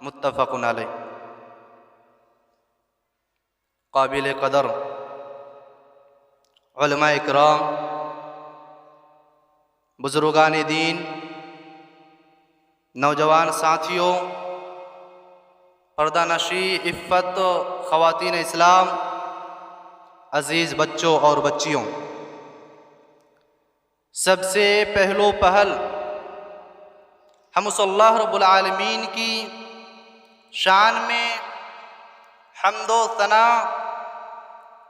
मुत्तफ़क़ुन अलैह। काबिल क़दर उलमा इकराम, बुज़ुर्गान दीन, नौजवान साथियों, पर्दानशी इफ़्फ़त ख़वातीन इस्लाम, अज़ीज़ बच्चों और बच्चियों, सबसे पहलो पहल हम उस अल्लाह रब्बुल आलमीन की शान में हम्दो सना,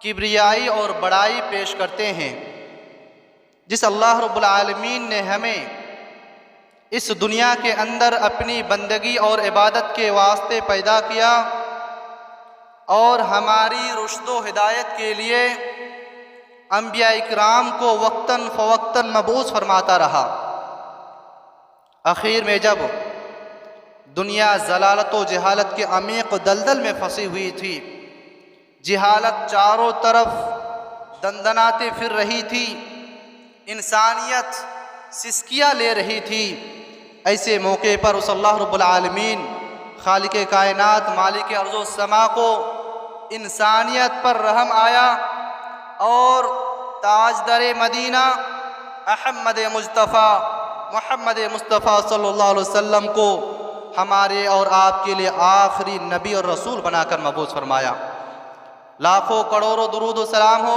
किब्रियाई और बड़ाई पेश करते हैं, जिस अल्लाह रब्बुल आलमीन ने हमें इस दुनिया के अंदर अपनी बंदगी और इबादत के वास्ते पैदा किया और हमारी रुश्दो हिदायत के लिए अंबिया इकराम को वक्तन फ़वक्तन मबूस फरमाता रहा। आखिर में जब दुनिया ज़लालत व जहालत के अमीक़ दलदल में फंसी हुई थी, जहालत चारों तरफ दंदनाते फिर रही थी, इंसानियत सिसकियाँ ले रही थी, ऐसे मौके पर उस अल्लाह रब्बुल आलमीन खालिक़े कायनात मालिक अर्ज़ व समा को इंसानियत पर रहम आया और ताजदरे मदीना अहमद मुस्तफ़ा मोहम्मद मुस्तफ़ा सल्लल्लाहु अलैहि वसल्लम को हमारे और आपके लिए आखिरी नबी और रसूल बनाकर मबूस फरमाया। लाखों करोड़ों दुरूद व सलाम हो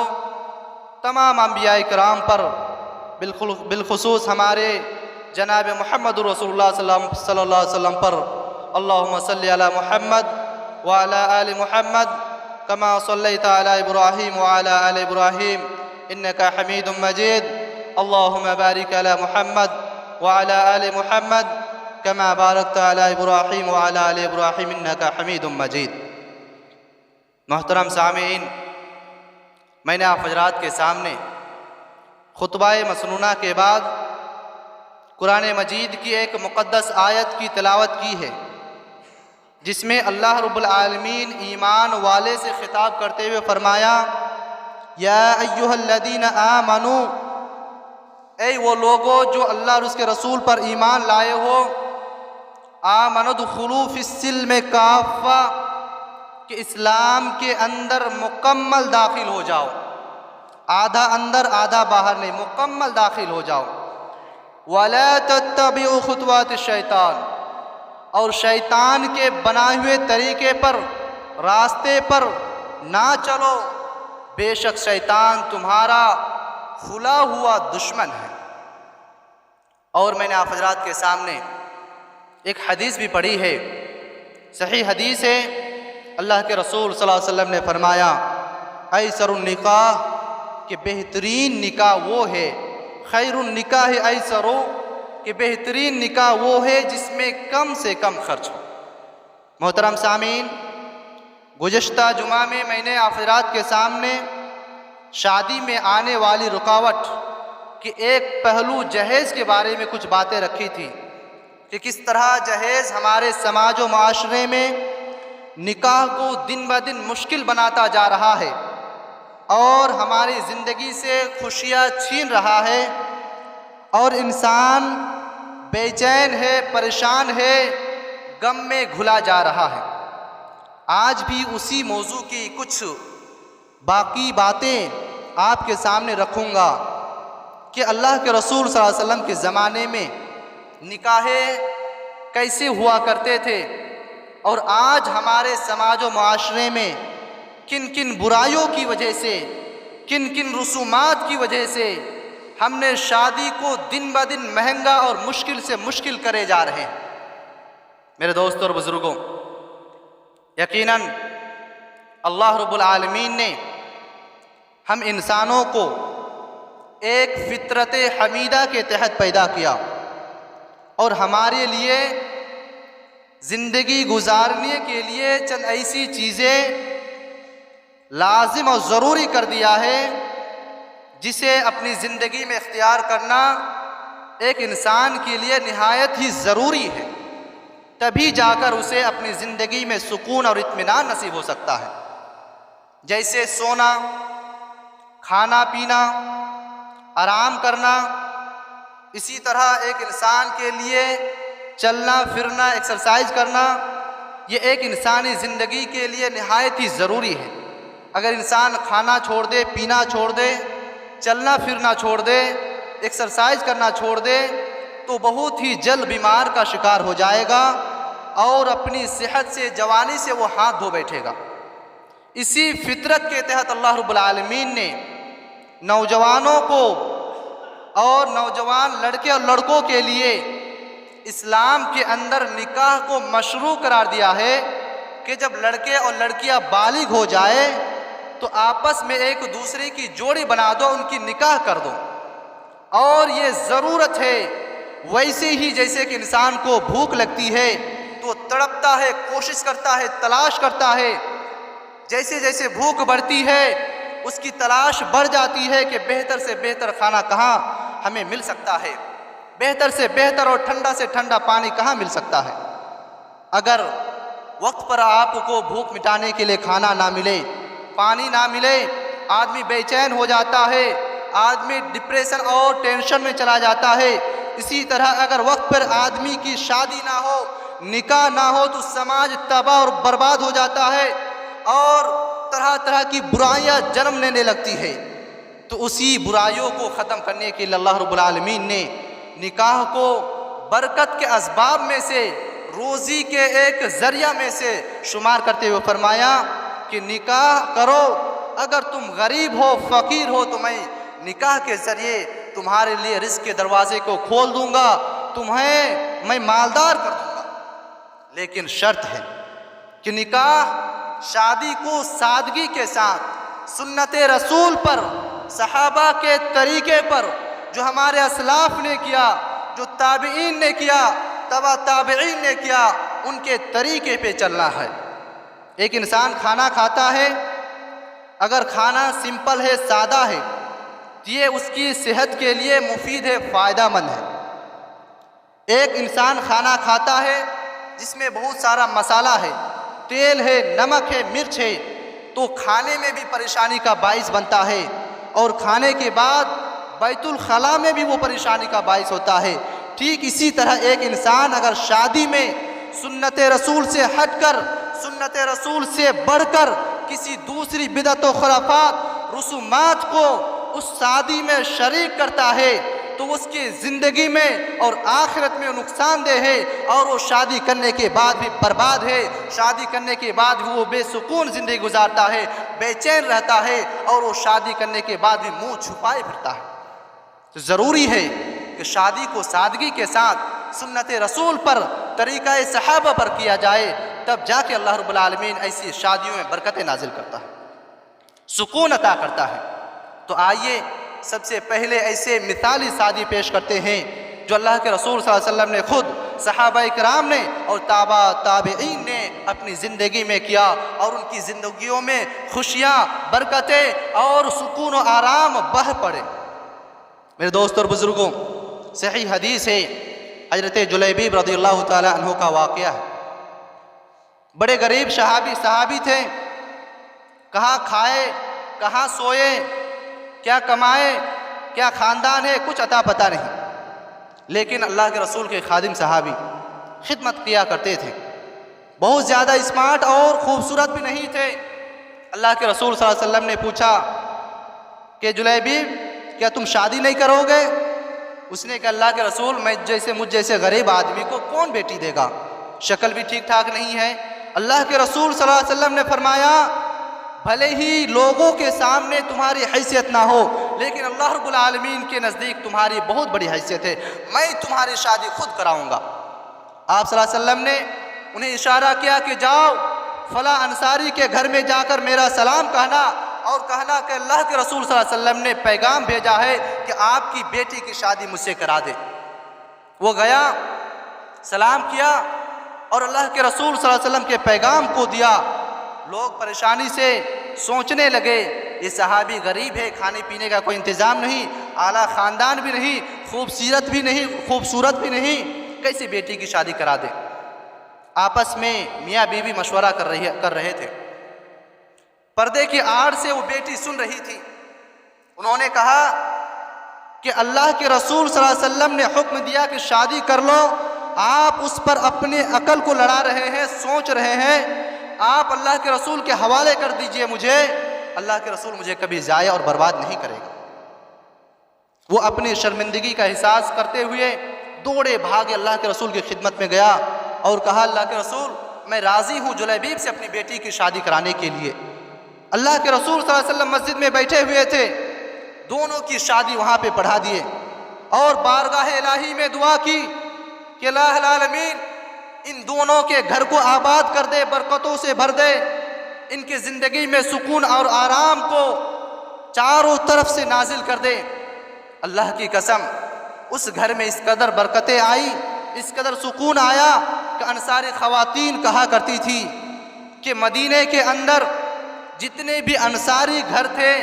तमाम अंबिया इकराम पर, बिलखुसूस हमारे जनाब मोहम्मद रसूलुल्लाह सल्लल्लाहु अलैहि वसल्लम पर। अल्लाहुम्मा सल्लि अला मुहम्मद व अला आलि मुहम्मद कमा सल्लैता अला इब्राहीम व अला आलि इब्राहीम इन्नका हमीदुम मजीद। अल्लाहुम्मा बारिक अला मुहम्मद व अला आलि मुहम्मद कमा बारकता अला इब्राहीम व अला आलि इब्राहीम इन्नका हमीदुम मजीद। मोहतरम सामीन, मैंने आप हज़रात के सामने खुतबाए मसनूना के बाद कुरान मजीद की एक मुक़द्दस आयत की तिलावत की है, जिसमें अल्लाह रब्बुल आलमीन ईमान वाले से खिताब करते हुए फरमाया, या अय्युहल्लज़ीना आमनू, ऐ वो लोगो जो अल्लाह और उसके रसूल पर ईमान लाए हो, आमनुदखुलू फिस्सिल्म काफ़ा, कि इस्लाम के अंदर मुकम्मल दाखिल हो जाओ, आधा अंदर आधा बाहर नहीं, मुकम्मल दाखिल हो जाओ। वला तत्तबिउ खुतवात शैतान, और शैतान के बनाए हुए तरीके पर, रास्ते पर ना चलो, बेशक शैतान तुम्हारा खुला हुआ दुश्मन है। और मैंने आप हज़रात के सामने एक हदीस भी पढ़ी है, सही हदीस है। अल्लाह के रसूल सल्लल्लाहु अलैहि वसल्लम ने फरमाया, ऐसरुन निकाह, कि बेहतरीन निकाह वो है, खैरुन निकाह ऐसरो, कि बेहतरीन निकाह वो है जिसमें कम से कम खर्च हो। मोहतरम सामीन, गुज़श्ता जुमा में मैंने आप हज़रात के सामने शादी में आने वाली रुकावट कि एक पहलू जहेज़ के बारे में कुछ बातें रखी थी, कि किस तरह जहेज़ हमारे समाज व माशरे में निकाह को दिन ब दिन मुश्किल बनाता जा रहा है और हमारी ज़िंदगी से खुशियाँ छीन रहा है और इंसान बेचैन है, परेशान है, गम में घुला जा रहा है। आज भी उसी मौजू की कुछ बाकी बातें आपके सामने रखूँगा कि अल्लाह के रसूल सल्लल्लाहु अलैहि वसल्लम के ज़माने में निकाहें कैसे हुआ करते थे और आज हमारे समाज व माशरे में किन किन बुराइयों की वजह से, किन किन रसूमात की वजह से हमने शादी को दिन ब दिन महंगा और मुश्किल से मुश्किल करे जा रहे हैं। मेरे दोस्तों और बुज़ुर्गों, यकीनन अल्लाह रब्बुल आलमीन ने हम इंसानों को एक फितरत हमीदा के तहत पैदा किया और हमारे लिए ज़िंदगी गुजारने के लिए चंद ऐसी चीज़ें लाजिम और ज़रूरी कर दिया है जिसे अपनी ज़िंदगी में इख्तियार करना एक इंसान के लिए निहायत ही ज़रूरी है, तभी जाकर उसे अपनी ज़िंदगी में सुकून और इत्मीनान नसीब हो सकता है। जैसे सोना, खाना पीना, आराम करना, इसी तरह एक इंसान के लिए चलना फिरना, एक्सरसाइज करना ये एक इंसानी ज़िंदगी के लिए निहायत ही ज़रूरी है। अगर इंसान खाना छोड़ दे, पीना छोड़ दे, चलना फिरना छोड़ दे, एक्सरसाइज करना छोड़ दे, तो बहुत ही जल्द बीमार का शिकार हो जाएगा और अपनी सेहत से, जवानी से वो हाथ धो बैठेगा। इसी फितरत के तहत अल्लाह रब्बुल आलमीन ने नौजवानों को और नौजवान लड़के और लड़कों के लिए इस्लाम के अंदर निकाह को मशरू करार दिया है कि जब लड़के और लड़कियां बालिग हो जाए तो आपस में एक दूसरे की जोड़ी बना दो, उनकी निकाह कर दो। और ये ज़रूरत है, वैसे ही जैसे कि इंसान को भूख लगती है तो तड़पता है, कोशिश करता है, तलाश करता है। जैसे जैसे भूख बढ़ती है उसकी तलाश बढ़ जाती है कि बेहतर से बेहतर खाना कहाँ हमें मिल सकता है, बेहतर से बेहतर और ठंडा से ठंडा पानी कहाँ मिल सकता है। अगर वक्त पर आपको भूख मिटाने के लिए खाना ना मिले, पानी ना मिले, आदमी बेचैन हो जाता है, आदमी डिप्रेशन और टेंशन में चला जाता है। इसी तरह अगर वक्त पर आदमी की शादी ना हो, निकाह ना हो, तो समाज तबाह और बर्बाद हो जाता है और तरह तरह की बुराइयां जन्म लेने लगती है। तो उसी बुराइयों को ख़त्म करने के लिए अल्लाह रब्बुल आलमीन ने निकाह को बरकत के असबाब में से, रोज़ी के एक ज़रिया में से शुमार करते हुए फरमाया कि निकाह करो। अगर तुम गरीब हो, फ़कीर हो, तो मैं निकाह के ज़रिए तुम्हारे लिए रिज़्क़ के दरवाज़े को खोल दूँगा, तुम्हें मैं मालदार कर दूँगा। लेकिन शर्त है कि निकाह, शादी को सादगी के साथ, सुन्नते रसूल पर, सहाबा के तरीके पर, जो हमारे असलाफ ने किया, जो ताबईन ने किया, तबा ताबईन ने किया, उनके तरीके पे चलना है। एक इंसान खाना खाता है, अगर खाना सिंपल है, सादा है, तो ये उसकी सेहत के लिए मुफीद है, फ़ायदामंद है। एक इंसान खाना खाता है जिसमें बहुत सारा मसाला है, तेल है, नमक है, मिर्च है, तो खाने में भी परेशानी का बाइस बनता है और खाने के बाद बैतुल खला में भी वो परेशानी का बाइस होता है। ठीक इसी तरह एक इंसान अगर शादी में सुन्नत रसूल से हटकर, सुन्नत रसूल से बढ़कर किसी दूसरी बिदअत व खुराफात, रसूमात को उस शादी में शरीक करता है तो उसकी ज़िंदगी में और आखिरत में नुकसानदेह है और वो शादी करने के बाद भी बर्बाद है। शादी करने के बाद भी वो बेसुकून ज़िंदगी गुजारता है, बेचैन रहता है और वो शादी करने के बाद भी मुंह छुपाए फिरता है। तो ज़रूरी है कि शादी को सादगी के साथ सुन्नत रसूल पर, तरीक़ा सहाबा पर किया जाए, तब जाके अल्लाह रब्बुल आलमीन ऐसी शादियों में बरकतें नाजिल करता है, सुकून अता करता है। तो आइए सबसे पहले ऐसे मिसाली शादी पेश करते हैं जो अल्लाह के रसूल सल्लल्लाहु अलैहि वसल्लम ने खुद, सहाबाए किराम ने और ताबा ताबईन ने अपनी ज़िंदगी में किया और उनकी ज़िंदगियों में खुशियाँ, बरकतें और सुकून और आराम बह पड़े। मेरे दोस्तों और बुज़ुर्गों, सही हदीस है, हज़रत जुलैबीब रज़ियल्लाहु ताला अन्हु का वाक़या है। बड़े गरीब सहाबी थे, कहाँ खाए, कहाँ सोए, क्या कमाए, क्या ख़ानदान है, कुछ अता पता नहीं। लेकिन अल्लाह के रसूल के खादिम सहाबी खिदमत किया करते थे, बहुत ज़्यादा स्मार्ट और ख़ूबसूरत भी नहीं थे। अल्लाह के रसूल सल्लल्लाहु अलैहि वसल्लम ने पूछा कि जुलैबीब, क्या तुम शादी नहीं करोगे? उसने कहा, अल्लाह के रसूल, मुझ जैसे गरीब आदमी को कौन बेटी देगा, शक्ल भी ठीक ठाक नहीं है। अल्लाह के रसूल सल्लल्लाहु अलैहि वसल्लम ने फरमाया, भले ही लोगों के सामने तुम्हारी हैसियत ना हो, लेकिन अल्लाह रब्बुल आलमीन के नज़दीक तुम्हारी बहुत बड़ी हैसियत है, मैं तुम्हारी शादी खुद कराऊंगा। आप सल्लल्लाहु अलैहि वसल्लम ने उन्हें इशारा किया कि जाओ फला अंसारी के घर में जाकर मेरा सलाम कहना और कहना कि अल्लाह के रसूल सल्लल्लाहु अलैहि वसल्लम ने पैगाम भेजा है कि आपकी बेटी की शादी मुझसे करा दे। वो गया, सलाम किया और अल्लाह के रसूल सल्लल्लाहु अलैहि वसल्लम के पैगाम को दिया। लोग परेशानी से सोचने लगे, ये सहाबी गरीब है, खाने पीने का कोई इंतज़ाम नहीं, आला ख़ानदान भी नहीं, खूबसूरत भी नहीं, कैसे बेटी की शादी करा दे। आपस में मियाँ बीवी मशवरा कर रहे थे। पर्दे की आड़ से वो बेटी सुन रही थी। उन्होंने कहा कि अल्लाह के रसूल सल्लल्लाहु अलैहि वसल्लम ने हुक्म दिया कि शादी कर लो, आप उस पर अपने अकल को लड़ा रहे हैं, सोच रहे हैं, आप अल्लाह के रसूल के हवाले कर दीजिए मुझे, अल्लाह के रसूल मुझे कभी ज़ाया और बर्बाद नहीं करेगा। वो अपनी शर्मिंदगी का एहसास करते हुए दौड़े भागे अल्लाह के रसूल की खिदमत में गया और कहा, अल्लाह के रसूल, मैं राज़ी हूँ जुलैबीब से अपनी बेटी की शादी कराने के लिए। अल्लाह के रसूल सल्लल्लाहु अलैहि वसल्लम मस्जिद में बैठे हुए थे, दोनों की शादी वहाँ पे पढ़ा दिए और बारगाह इलाही में दुआ की कि अल्लाह आलमीन इन दोनों के घर को आबाद कर दे, बरकतों से भर दे, इनकी ज़िंदगी में सुकून और आराम को चारों तरफ से नाजिल कर दे। अल्लाह की कसम, उस घर में इस कदर बरकतें आई, इस कदर सुकून आया कि अंसारी ख़वातीन कहा करती थी कि मदीने के अंदर जितने भी अंसारी घर थे,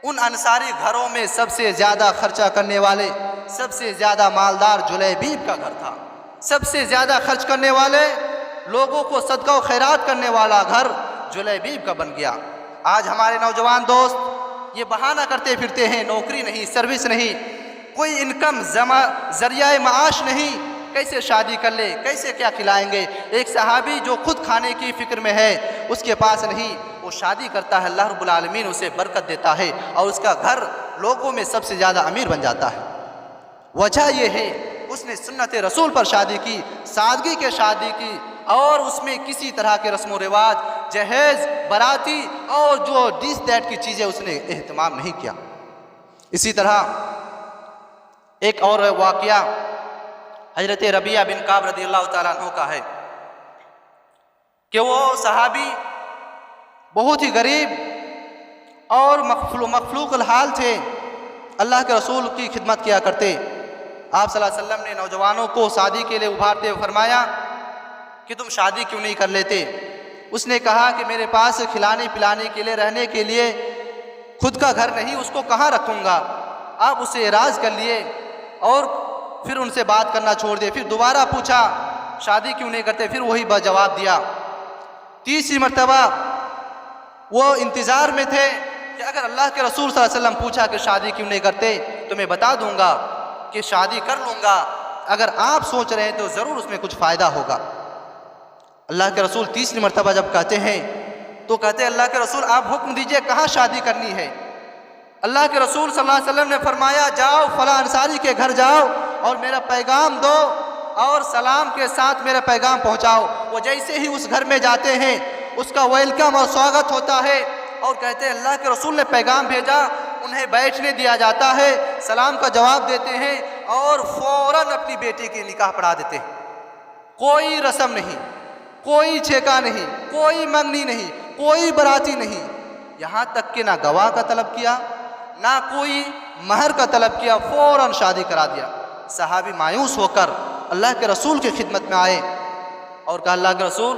उन अंसारी घरों में सबसे ज़्यादा खर्चा करने वाले, सबसे ज़्यादा मालदार जुलैबीब का घर था। सबसे ज़्यादा खर्च करने वाले, लोगों को सदका व खैरात करने वाला घर जुलैबीब का बन गया। आज हमारे नौजवान दोस्त ये बहाना करते फिरते हैं, नौकरी नहीं, सर्विस नहीं, कोई इनकम ज़रिया माश नहीं, कैसे शादी कर ले, कैसे क्या खिलाएंगे। एक सहाबी जो खुद खाने की फ़िक्र में है, उसके पास नहीं, वो शादी करता है, अल्लाह रब्बुल आलमीन उसे बरकत देता है और उसका घर लोगों में सबसे ज़्यादा अमीर बन जाता है। वजह यह है उसने सुन्नत रसूल पर शादी की, सादगी के शादी की और उसमें किसी तरह के रस्म व रिवाज, जहेज़, बराती और जो दिस दैट की चीज़ें उसने एहतमाम नहीं किया। इसी तरह एक और वाक़या हज़रत रबिया बिन काब रज़ियल्लाहु ताला अन्हु का है कि वो सहाबी बहुत ही गरीब और मखफूल हाल थे, अल्लाह के रसूल की खिदमत किया करते। आप सल्लल्लाहु अलैहि वसल्लम ने नौजवानों को शादी के लिए उभारते हुए फरमाया कि तुम शादी क्यों नहीं कर लेते। उसने कहा कि मेरे पास खिलाने पिलाने के लिए, रहने के लिए खुद का घर नहीं, उसको कहाँ रखूँगा। आप उससे एराज कर लिए और फिर उनसे बात करना छोड़ दिए। फिर दोबारा पूछा शादी क्यों नहीं करते, फिर वही जवाब दिया। तीसरी मरतबा वो इंतज़ार में थे कि अगर अल्लाह के रसूल सल्लल्लाहु अलैहि वसल्लम पूछा कि शादी क्यों नहीं करते तो मैं बता दूंगा कि शादी कर लूँगा, अगर आप सोच रहे हैं तो ज़रूर उसमें कुछ फ़ायदा होगा। अल्लाह के रसूल तीसरी मरतबा जब कहते हैं तो कहते हैं, अल्लाह के रसूल आप हुक्म दीजिए कहाँ शादी करनी है। अल्लाह के रसूल सल्लल्लाहु अलैहि वसल्लम ने फरमाया, जाओ फला अंसारी के घर जाओ और मेरा पैगाम दो और सलाम के साथ मेरा पैगाम पहुँचाओ। वो जैसे ही उस घर में जाते हैं उसका वेलकम और स्वागत होता है और कहते हैं अल्लाह के रसूल ने पैगाम भेजा, उन्हें बैठने दिया जाता है, सलाम का जवाब देते हैं और फ़ौरन अपनी बेटी की निकाह पढ़ा देते हैं। कोई रस्म नहीं, कोई छेका नहीं, कोई मंगनी नहीं, कोई बराती नहीं, यहाँ तक कि ना गवाह का तलब किया ना कोई महर का तलब किया, फ़ौरन शादी करा दिया। सहाबी मायूस होकर अल्लाह के रसूल की खिदमत में आए और कहा, अल्लाह के रसूल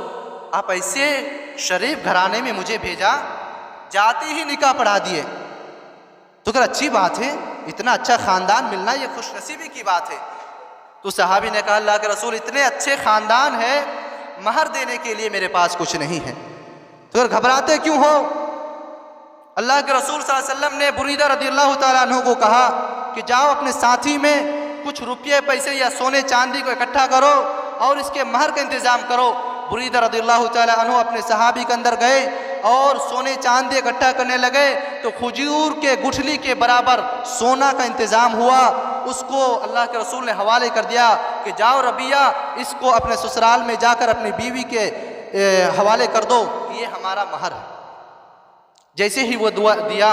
आप ऐसे शरीफ घराने में मुझे भेजा, जाते ही निकाह पढ़ा दिए, तो क्या अच्छी बात है, इतना अच्छा ख़ानदान मिलना ये खुशनसीबी की बात है। तो सहाबी ने कहा, अल्लाह के रसूल इतने अच्छे ख़ानदान है, महर देने के लिए मेरे पास कुछ नहीं है। तो फिर घबराते क्यों हो। अल्लाह के रसूल सल्लल्लाहु अलैहि वसल्लम ने बुरीदा रज़ियल्लाहु ताला अन्हु को कहा कि जाओ अपने साथी में कुछ रुपये पैसे या सोने चांदी को इकट्ठा करो और इसके महर का इंतज़ाम करो। बुरीदा रज़ियल्लाहु ताला अन्हु अपने सहाबी के अंदर गए और सोने चांदी इकट्ठा करने लगे तो खजूर के गुठली के बराबर सोना का इंतज़ाम हुआ। उसको अल्लाह के रसूल ने हवाले कर दिया कि जाओ रबिया, इसको अपने ससुराल में जाकर अपनी बीवी के हवाले कर दो कि ये हमारा महर है। जैसे ही वो दुआ दिया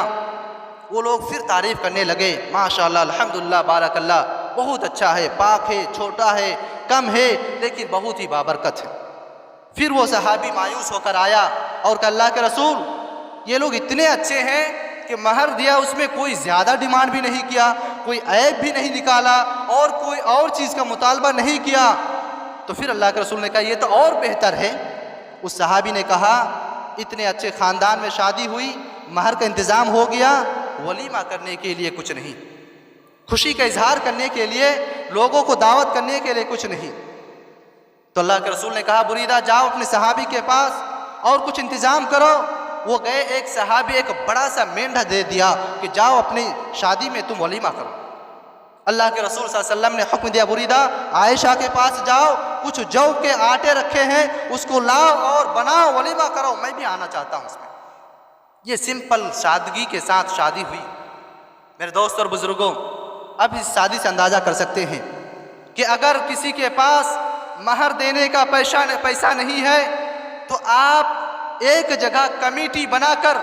वो लोग फिर तारीफ़ करने लगे, माशाअल्लाह अल्हम्दुलिल्लाह बारकल्लाह, बहुत अच्छा है, पाक है, छोटा है, कम है, लेकिन बहुत ही बाबरकत है। फिर वो सहाबी मायूस होकर आया और कहा, अल्लाह के रसूल ये लोग इतने अच्छे हैं कि महर दिया उसमें कोई ज़्यादा डिमांड भी नहीं किया, कोई ऐब भी नहीं निकाला और कोई और चीज़ का मुतालबा नहीं किया। तो फिर अल्लाह के रसूल ने कहा, ये तो और बेहतर है। उस सहाबी ने कहा, इतने अच्छे ख़ानदान में शादी हुई, महर का इंतज़ाम हो गया, वलीमा करने के लिए कुछ नहीं, खुशी का इजहार करने के लिए, लोगों को दावत करने के लिए कुछ नहीं। तो अल्लाह के रसूल ने कहा, बुरीदा जाओ अपने सहाबी के पास और कुछ इंतज़ाम करो। वो गए, एक सहाबी एक बड़ा सा मेंढा दे दिया कि जाओ अपनी शादी में तुम वलीमा करो। अल्लाह के रसूल सल्लल्लाहु अलैहि वसल्लम ने हुक्म दिया, बुरीदा आयशा के पास जाओ, कुछ जौ के आटे रखे हैं उसको लाओ और बनाओ, वलीमा करो, मैं भी आना चाहता हूँ उसमें। ये सिंपल सादगी के साथ शादी हुई। मेरे दोस्त और बुजुर्गों, अब इस शादी से अंदाज़ा कर सकते हैं कि अगर किसी के पास महर देने का पैसा नहीं है तो आप एक जगह कमेटी बनाकर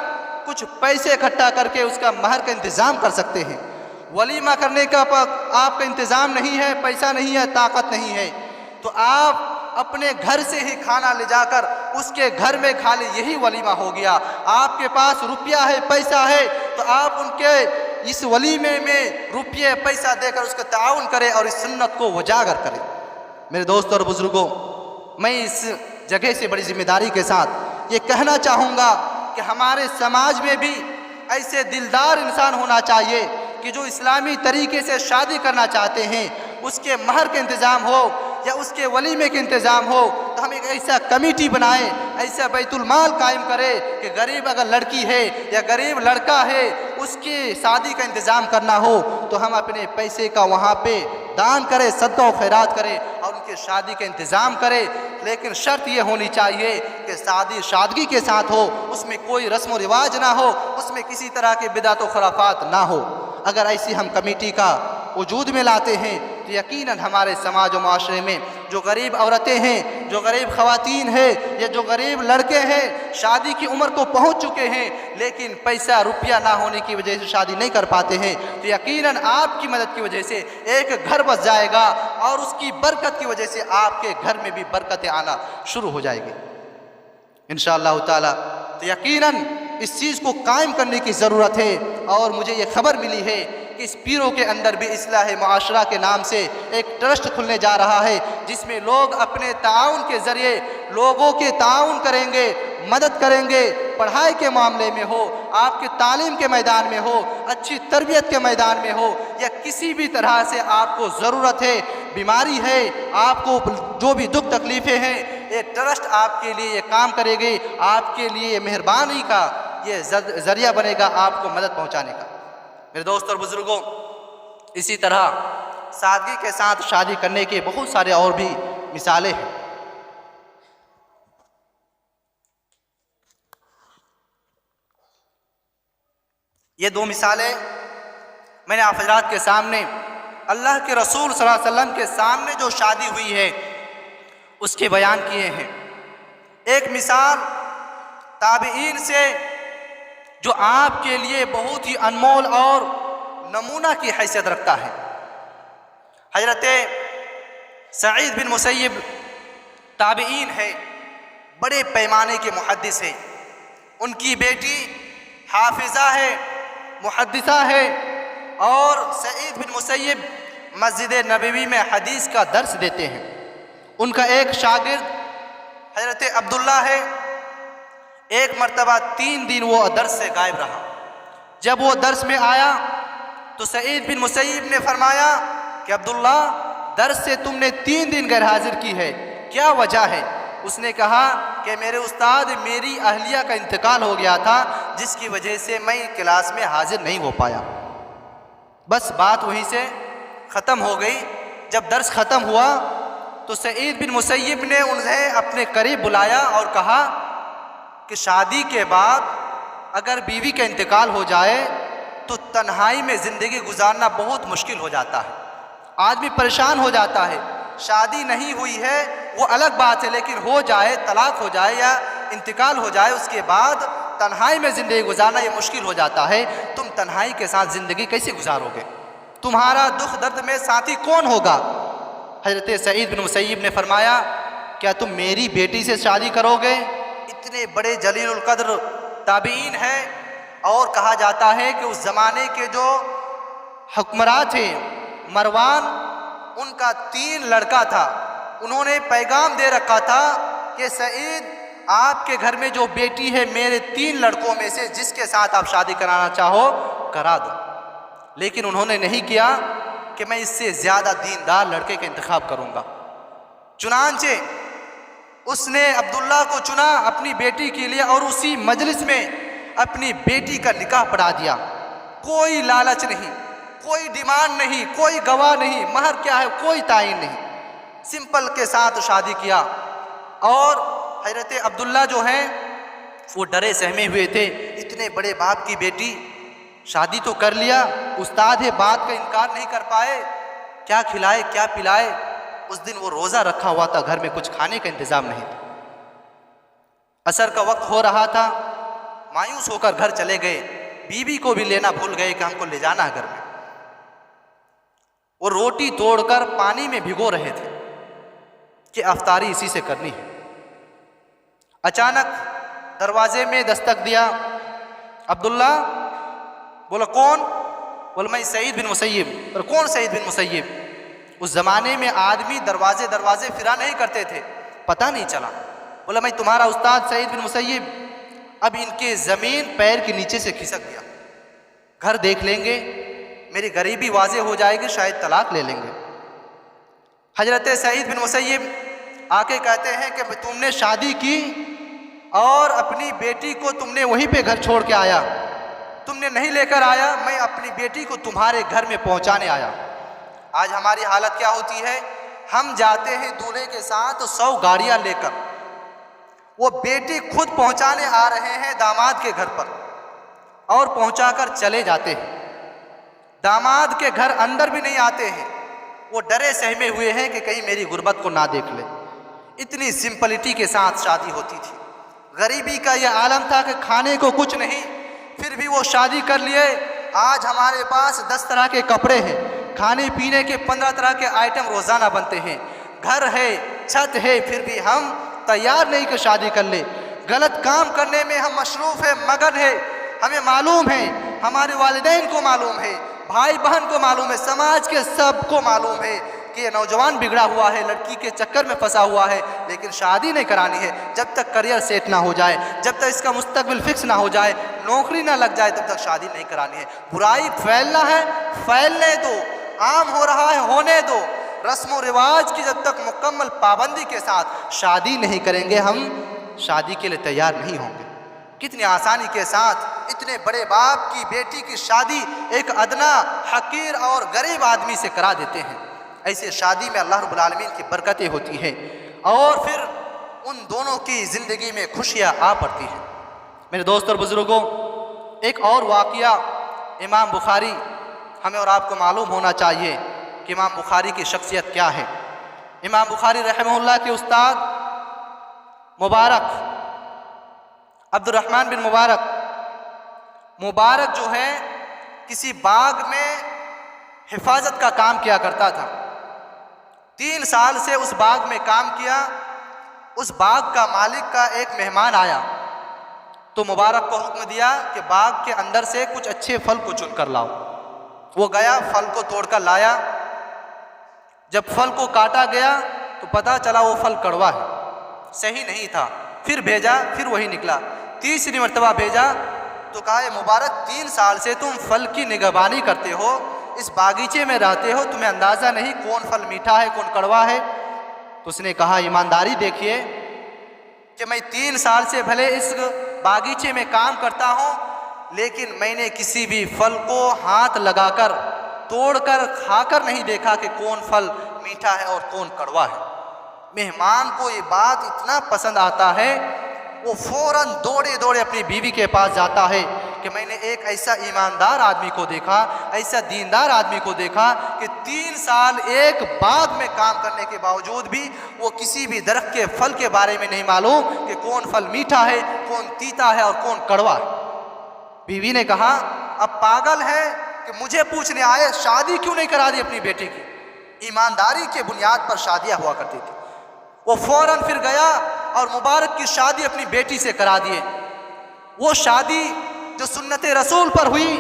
कुछ पैसे इकट्ठा करके उसका महर का इंतज़ाम कर सकते हैं। वलीमा करने का आपका इंतज़ाम नहीं है, पैसा नहीं है, ताकत नहीं है, तो आप अपने घर से ही खाना ले जाकर उसके घर में खा ले, यही वलीमा हो गया। आपके पास रुपया है, पैसा है, तो आप उनके इस वलीमे में रुपये पैसा देकर उसका ताउन करें और इस सुन्नत को उजागर करें। मेरे दोस्तों और बुजुर्गों, मैं इस जगह से बड़ी जिम्मेदारी के साथ ये कहना चाहूँगा कि हमारे समाज में भी ऐसे दिलदार इंसान होना चाहिए कि जो इस्लामी तरीके से शादी करना चाहते हैं, उसके महर के इंतज़ाम हो या उसके वलीमे के इंतज़ाम हो, तो हम एक ऐसा कमेटी बनाएं, ऐसा बैतुल माल कायम करें कि गरीब अगर लड़की है या गरीब लड़का है उसकी शादी का इंतज़ाम करना हो तो हम अपने पैसे का वहाँ पे दान करें, सदका व खैरात करें और उनकी शादी का इंतज़ाम करें। लेकिन शर्त ये होनी चाहिए कि शादी सादगी के साथ हो, उसमें कोई रस्म व रिवाज ना हो, उसमें किसी तरह के बिदअत व खुराफात ना हो। अगर ऐसी हम कमेटी का वजूद में लाते हैं तो यकीनन हमारे समाज व माशरे में जो गरीब औरतें हैं, जो गरीब ख़वातीन हैं या जो गरीब लड़के हैं, शादी की उम्र को पहुंच चुके हैं लेकिन पैसा रुपया ना होने की वजह से शादी नहीं कर पाते हैं, तो यकीनन आपकी मदद की वजह से एक घर बस जाएगा और उसकी बरकत की वजह से आपके घर में भी बरकतें आना शुरू हो जाएगी इंशाअल्लाह ताला। तो यकीनन इस चीज़ को कायम करने की ज़रूरत है। और मुझे ये खबर मिली है कि इस पीरों के अंदर भी इस्लाह मुआशरा के नाम से एक ट्रस्ट खुलने जा रहा है, जिसमें लोग अपने ताउन के ज़रिए लोगों के ताउन करेंगे, मदद करेंगे, पढ़ाई के मामले में हो, आपके तालीम के मैदान में हो, अच्छी तरबियत के मैदान में हो, या किसी भी तरह से आपको ज़रूरत है, बीमारी है, आपको जो भी दुख तकलीफ़ें हैं, एक ट्रस्ट आपके लिए ये काम करेगी, आपके लिए मेहरबानी का ये ज़रिया बनेगा आपको मदद पहुँचाने का। मेरे दोस्त और बुज़ुर्गों, इसी तरह सादगी के साथ शादी करने के बहुत सारे और भी मिसालें हैं। ये दो मिसालें मैंने आप हज़रात के सामने अल्लाह के रसूल सल्लल्लाहु अलैहि वसल्लम के सामने जो शादी हुई है उसके बयान किए हैं। एक मिसाल ताबईन से जो आपके लिए बहुत ही अनमोल और नमूना की हैसियत रखता है। हज़रत सईद बिन मुसय्यब ताबईन है, बड़े पैमाने के मुहद्दिस है। उनकी बेटी हाफिज़ा है, मुहद्दिसा है, और सईद बिन मुसय्यब मस्जिद नबवी में हदीस का दर्स देते हैं। उनका एक शागिर्द हज़रत अब्दुल्ला है, एक मरतबा 3 दिन वो दर्स से गायब रहा। जब वो दर्स में आया तो सईद बिन मुसय्यब ने फरमाया कि अब्दुल्ला, दर्स से तुमने 3 दिन गैर हाजिर की है, क्या वजह है? उसने कहा कि मेरे उस्ताद, मेरी अहलिया का इंतकाल हो गया था जिसकी वजह से मैं क्लास में हाजिर नहीं हो पाया। बस बात वहीं से ख़त्म हो गई। जब दर्स ख़त्म हुआ तो सईद बिन मुसय्यब ने उन्हें अपने करीब बुलाया और कहा कि शादी के बाद अगर बीवी का इंतकाल हो जाए तो तन्हाई में ज़िंदगी गुजारना बहुत मुश्किल हो जाता है, आदमी परेशान हो जाता है। शादी नहीं हुई है वो अलग बात है, लेकिन हो जाए, तलाक हो जाए या इंतकाल हो जाए, उसके बाद तन्हाई में ज़िंदगी गुजारना ये मुश्किल हो जाता है। तुम तन्हाई के साथ ज़िंदगी कैसे गुजारोगे? तुम्हारा दुख दर्द में साथी कौन होगा? हज़रत सईद बिन मुसय्यब ने फरमाया, क्या तुम मेरी बेटी से शादी करोगे? इतने बड़े जलीलुल कद्र ताबीन है, और कहा जाता है कि उस ज़माने के जो हुक्मरान थे मरवान, उनका 3 लड़का था। उन्होंने पैगाम दे रखा था कि सईद, आपके घर में जो बेटी है मेरे 3 लड़कों में से जिसके साथ आप शादी कराना चाहो करा दो। लेकिन उन्होंने नहीं किया कि मैं इससे ज़्यादा दीनदार लड़के का इंतखाब करूँगा। चुनांचे उसने अब्दुल्ला को चुना अपनी बेटी के लिए और उसी मजलिस में अपनी बेटी का निकाह पढ़ा दिया। कोई लालच नहीं, कोई डिमांड नहीं, कोई गवाह नहीं, महर क्या है कोई तायन नहीं, सिंपल के साथ शादी किया। और हजरत अब्दुल्ला जो हैं वो डरे सहमे हुए थे, इतने बड़े बाप की बेटी, शादी तो कर लिया, उस्ताद है, बात का इनकार नहीं कर पाए, क्या खिलाए क्या पिलाए। उस दिन वो रोज़ा रखा हुआ था, घर में कुछ खाने का इंतज़ाम नहीं था। असर का वक्त हो रहा था, मायूस होकर घर चले गए, बीवी को भी लेना भूल गए कि हमको ले जाना है घर में। वो रोटी तोड़कर पानी में भिगो रहे थे कि अफ्तारी इसी से करनी है। अचानक दरवाजे में दस्तक दिया। अब्दुल्ला बोला कौन? बोला मैं सईद बिन मुसय्यिब। पर कौन सईद बिन मुसय्यिब? उस ज़माने में आदमी दरवाजे दरवाजे फिरा नहीं करते थे, पता नहीं चला। बोला मैं तुम्हारा उस्ताद सईद बिन मुसय्यिब। अब इनके ज़मीन पैर के नीचे से खिसक गया, घर देख लेंगे, मेरी गरीबी वाज़े हो जाएगी, शायद तलाक ले लेंगे। हजरत सईद बिन मुसय्यिब आके कहते हैं कि तुमने शादी की और अपनी बेटी को तुमने वहीं पे घर छोड़ के आया, तुमने नहीं लेकर आया, मैं अपनी बेटी को तुम्हारे घर में पहुंचाने आया। आज हमारी हालत क्या होती है, हम जाते हैं दूल्हे के साथ 100 गाड़ियां लेकर, वो बेटी खुद पहुंचाने आ रहे हैं दामाद के घर पर और पहुंचाकर चले जाते हैं। दामाद के घर अंदर भी नहीं आते हैं, वो डरे सहमे हुए हैं कि कहीं मेरी गुर्बत को ना देख ले। इतनी सिंपलिटी के साथ शादी होती थी। गरीबी का यह आलम था कि खाने को कुछ नहीं, फिर भी वो शादी कर लिए। आज हमारे पास 10 तरह के कपड़े हैं, खाने पीने के 15 तरह के आइटम रोज़ाना बनते हैं, घर है, छत है, फिर भी हम तैयार नहीं कि शादी कर ले। गलत काम करने में हम मशरूफ़ है, मगन है। हमें मालूम है, हमारे वालिदैन को मालूम है, भाई बहन को मालूम है, समाज के सबको मालूम है कि ये नौजवान बिगड़ा हुआ है, लड़की के चक्कर में फंसा हुआ है, लेकिन शादी नहीं करानी है। जब तक करियर सेट ना हो जाए, जब तक इसका मुस्तकबिल फिक्स ना हो जाए, नौकरी ना लग जाए, तब तक शादी नहीं करानी है। बुराई फैलना है, फैलने दो, आम हो रहा है, होने दो। रस्म व रिवाज की जब तक मुकम्मल पाबंदी के साथ शादी नहीं करेंगे, हम शादी के लिए तैयार नहीं होंगे। कितनी आसानी के साथ इतने बड़े बाप की बेटी की शादी एक अदना हकीर और गरीब आदमी से करा देते हैं। ऐसे शादी में अल्लाह रब्बुल आलमीन की बरकतें होती हैं और फिर उन दोनों की ज़िंदगी में खुशियाँ आ पड़ती हैं। मेरे दोस्त और बुज़ुर्गों, एक और वाक़या इमाम बुखारी, हमें और आपको मालूम होना चाहिए कि इमाम बुखारी की शख्सियत क्या है। इमाम बुखारी रहमहुल्लाह के उस्ताद मुबारक अब्दुर्रहमान बिन मुबारक जो है किसी बाग में हिफाजत का काम किया करता था। 3 साल से उस बाग में काम किया। उस बाग का मालिक का एक मेहमान आया तो मुबारक को हुक्म दिया कि बाग के अंदर से कुछ अच्छे फल को चुन कर लाओ। वो गया, फल को तोड़कर लाया। जब फल को काटा गया तो पता चला वो फल कड़वा है, सही नहीं था। फिर भेजा, फिर वही निकला। तीसरी मर्तबा भेजा तो कहा मुबारक 3 साल से तुम फल की निगहबानी करते हो, इस बागीचे में रहते हो, तुम्हें अंदाज़ा नहीं कौन फल मीठा है कौन कड़वा है। तो उसने कहा ईमानदारी देखिए कि मैं 3 साल से भले इस बागीचे में काम करता हूँ, लेकिन मैंने किसी भी फल को हाथ लगाकर तोड़कर खाकर नहीं देखा कि कौन फल मीठा है और कौन कड़वा है। मेहमान को ये बात इतना पसंद आता है, वो फ़ौरन दौड़े दौड़े अपनी बीवी के पास जाता है कि मैंने एक ऐसा ईमानदार आदमी को देखा, ऐसा दीनदार आदमी को देखा कि 3 साल एक बाग में काम करने के बावजूद भी वो किसी भी दरख्त के फल के बारे में नहीं मालूम कि कौन फल मीठा है, कौन तीता है और कौन कड़वा है। बीवी ने कहा अब पागल है कि मुझे पूछने आए, शादी क्यों नहीं करा दी अपनी बेटी की। ईमानदारी के बुनियाद पर शादियाँ हुआ करती थी। वो फ़ौरन फिर गया और मुबारक की शादी अपनी बेटी से करा दिए। वो शादी जो सुन्नत रसूल पर हुई,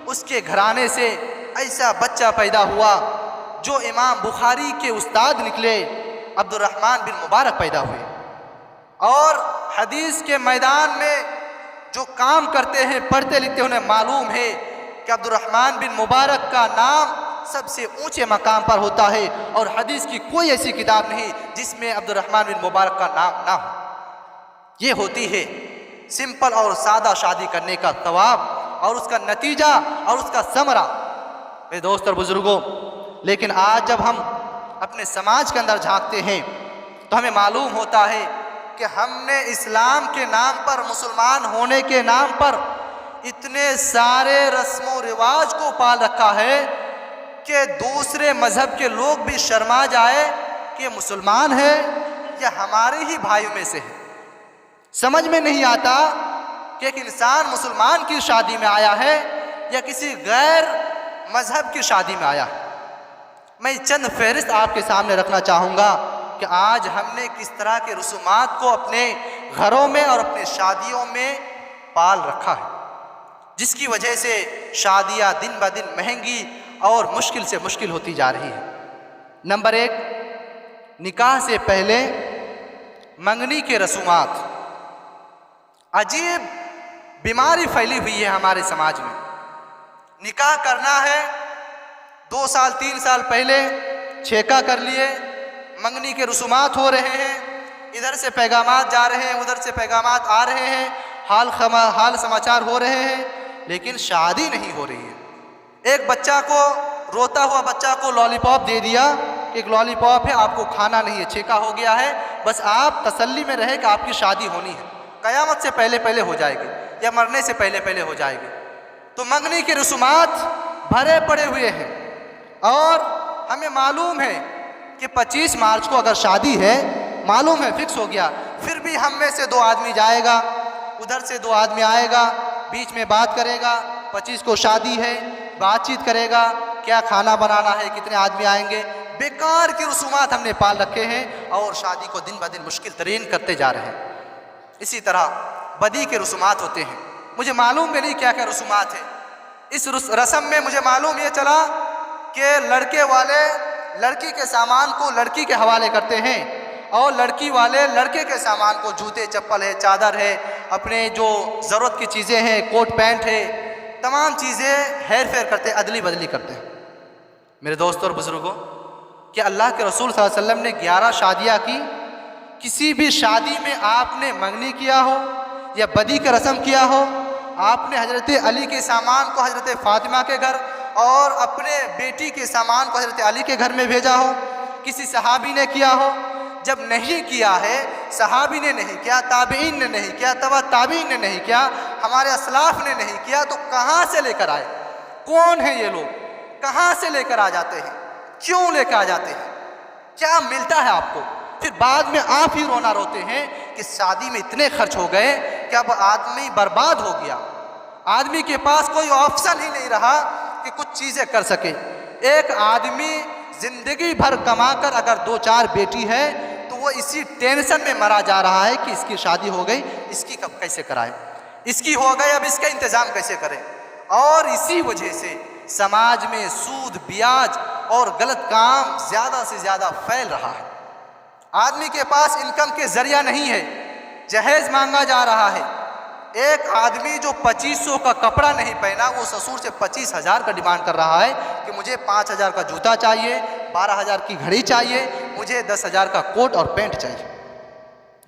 उसके घराने से ऐसा बच्चा पैदा हुआ जो इमाम बुखारी के उस्ताद निकले, अब्दुर्रहमान बिन मुबारक पैदा हुए। और हदीस के मैदान में जो काम करते हैं, पढ़ते लिखते, उन्हें मालूम है कि अब्दुर्रहमान बिन मुबारक का नाम सबसे ऊंचे मकाम पर होता है और हदीस की कोई ऐसी किताब नहीं जिसमें अब्दुर्रहमान बिन मुबारक का नाम ना हो। ये होती है सिंपल और सादा शादी करने का सवाब और उसका नतीजा और उसका समरा। मेरे दोस्त और बुजुर्गों, लेकिन आज जब हम अपने समाज के अंदर झांकते हैं तो हमें मालूम होता है कि हमने इस्लाम के नाम पर, मुसलमान होने के नाम पर इतने सारे रस्म व रिवाज को पाल रखा है कि दूसरे मजहब के लोग भी शर्मा जाए कि ये मुसलमान है या हमारे ही भाइयों में से है। समझ में नहीं आता कि एक इंसान मुसलमान की शादी में आया है या किसी गैर मजहब की शादी में आया है। मैं चंद फहरिस्त आपके सामने रखना चाहूँगा कि आज हमने किस तरह के रसूमात को अपने घरों में और अपने शादियों में पाल रखा है, जिसकी वजह से शादियाँ दिन ब दिन महंगी और मुश्किल से मुश्किल होती जा रही है। नंबर 1, निकाह से पहले मंगनी के रसूमात। अजीब बीमारी फैली हुई है हमारे समाज में। निकाह करना है, 2 साल 3 साल पहले छेका कर लिए, मंगनी के रसूमात हो रहे हैं, इधर से पैगामात जा रहे हैं, उधर से पैगामात आ रहे हैं, हाल समाचार हो रहे हैं, लेकिन शादी नहीं हो रही है। एक बच्चा को, रोता हुआ बच्चा को लॉलीपॉप दे दिया कि एक लॉलीपॉप है, आपको खाना नहीं है, छेका हो गया है, बस आप तसल्ली में रहे कि आपकी शादी होनी है, क़यामत से पहले पहले हो जाएगी या मरने से पहले पहले हो जाएगी। तो मंगनी के रसूमात भरे पड़े हुए हैं और हमें मालूम है कि 25 मार्च को अगर शादी है, मालूम है फिक्स हो गया, फिर भी हम में से 2 आदमी जाएगा, उधर से 2 आदमी आएगा, बीच में बात करेगा, 25 को शादी है, बातचीत करेगा, क्या खाना बनाना है, कितने आदमी आएंगे। बेकार के रसूमात हमने पाल रखे हैं और शादी को दिन ब दिन मुश्किल तरीन करते जा रहे हैं। इसी तरह बदी के रसूमात होते हैं। मुझे मालूम भी नहीं क्या क्या रसूमात है। इस रस्म में मुझे मालूम ये चला कि लड़के वाले लड़की के सामान को लड़की के हवाले करते हैं और लड़की वाले लड़के के सामान को, जूते चप्पल है, चादर है, अपने जो ज़रूरत की चीज़ें हैं, कोट पैंट है, तमाम चीज़ें हेर फेर करते, अदली बदली करते हैं। मेरे दोस्तों और बुज़ुर्गों, कि अल्लाह के रसूल सल्लल्लाहु अलैहि वसल्लम ने 11 शादियाँ की। किसी भी शादी में आपने मंगनी किया हो या बदी का रस्म किया हो, आपने हज़रत अली के सामान को हज़रत फ़ातिमा के घर और अपने बेटी के सामान को हज़रत अली के घर में भेजा हो, किसी सहाबी ने किया हो। जब नहीं किया है, सहाबी ने नहीं किया, ताबईन ने नहीं किया, तबा ताबईन ने नहीं किया, हमारे असलाफ ने नहीं किया, तो कहाँ से लेकर आए? कौन है ये लोग? कहाँ से लेकर आ जाते हैं? क्यों लेकर आ जाते हैं? क्या मिलता है आपको? फिर बाद में आप ही रोना रोते हैं कि शादी में इतने खर्च हो गए कि अब आदमी बर्बाद हो गया, आदमी के पास कोई ऑप्शन ही नहीं रहा कि कुछ चीज़ें कर सके। एक आदमी जिंदगी भर कमाकर अगर 2-4 बेटी है तो वो इसी टेंशन में मरा जा रहा है कि इसकी शादी हो गई, इसकी कब कैसे कराएं, इसकी हो गई अब इसका इंतज़ाम कैसे करें। और इसी वजह से समाज में सूद, ब्याज और गलत काम ज़्यादा से ज़्यादा फैल रहा है। आदमी के पास इनकम के ज़रिया नहीं है, जहेज़ मांगा जा रहा है। एक आदमी जो 2500 का कपड़ा नहीं पहना, वो ससुर से 25,000 का डिमांड कर रहा है कि मुझे 5,000 का जूता चाहिए, 12,000 की घड़ी चाहिए, मुझे 10,000 का कोट और पैंट चाहिए।